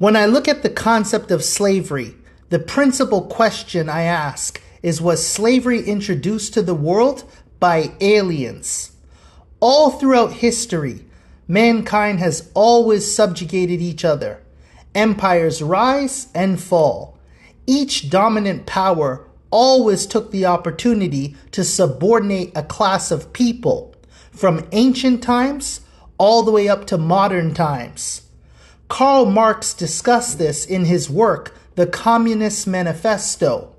When I look at the concept of slavery, the principal question I ask is, was slavery introduced to the world by aliens? All throughout history, mankind has always subjugated each other. Empires rise and fall. Each dominant power always took the opportunity to subordinate a class of people, from ancient times all the way up to modern times. Karl Marx discussed this in his work, The Communist Manifesto.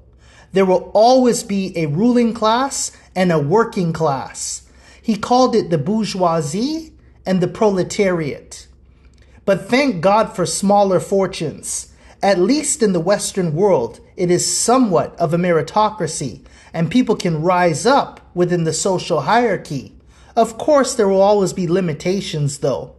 There will always be a ruling class and a working class. He called it the bourgeoisie and the proletariat. But thank God for smaller fortunes. At least in the Western world, it is somewhat of a meritocracy, and people can rise up within the social hierarchy. Of course, there will always be limitations, though.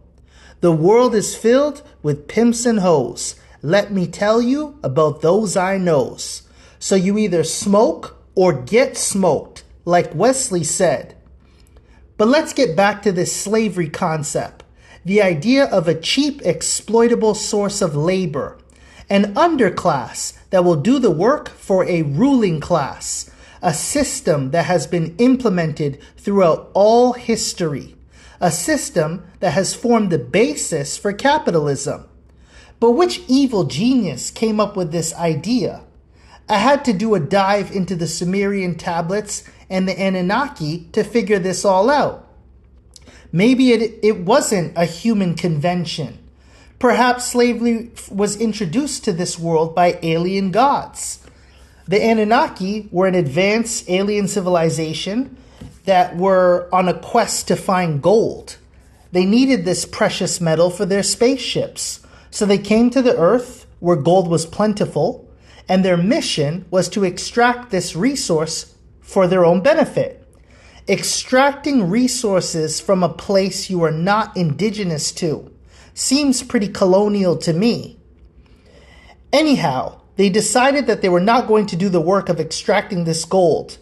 The world is filled with pimps and hoes. Let me tell you about those I knows. So you either smoke or get smoked, like Wesley said. But let's get back to this slavery concept. The idea of a cheap, exploitable source of labor. An underclass that will do the work for a ruling class. A system that has been implemented throughout all history. A system that has formed the basis for capitalism. But which evil genius came up with this idea? I had to do a dive into the Sumerian tablets and the Anunnaki to figure this all out. Maybe it wasn't a human convention. Perhaps slavery was introduced to this world by alien gods. The Anunnaki were an advanced alien civilization that were on a quest to find gold. They needed this precious metal for their spaceships. So they came to the earth where gold was plentiful, and their mission was to extract this resource for their own benefit. Extracting resources from a place you are not indigenous to seems pretty colonial to me. Anyhow, they decided that they were not going to do the work of extracting this gold.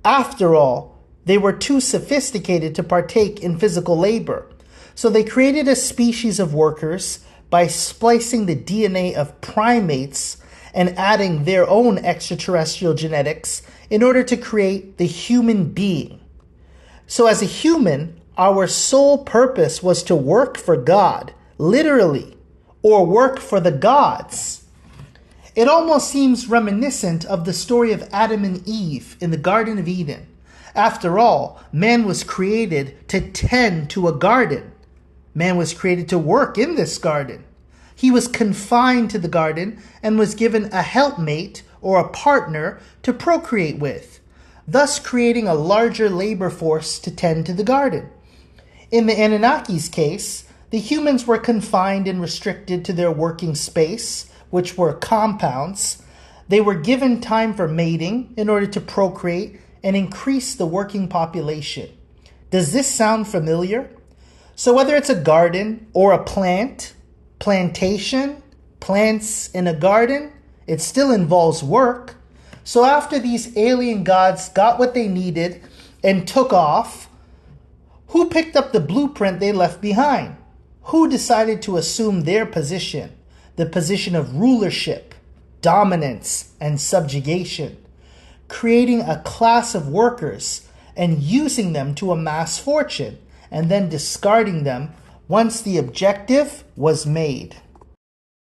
After all, they were too sophisticated to partake in physical labor. So they created a species of workers by splicing the DNA of primates and adding their own extraterrestrial genetics in order to create the human being. So as a human, our sole purpose was to work for God, literally, or work for the gods. It almost seems reminiscent of the story of Adam and Eve in the Garden of Eden. After all, man was created to tend to a garden. Man was created to work in this garden. He was confined to the garden and was given a helpmate or a partner to procreate with, thus creating a larger labor force to tend to the garden. In the Anunnaki's case, the humans were confined and restricted to their working space, which were compounds. They were given time for mating in order to procreate and increase the working population. Does this sound familiar? So whether it's a garden or a plantation, plants in a garden, it still involves work. So after these alien gods got what they needed and took off, who picked up the blueprint they left behind? Who decided to assume their position, the position of rulership, dominance, and subjugation, creating a class of workers and using them to amass fortune, and then discarding them once the objective was made?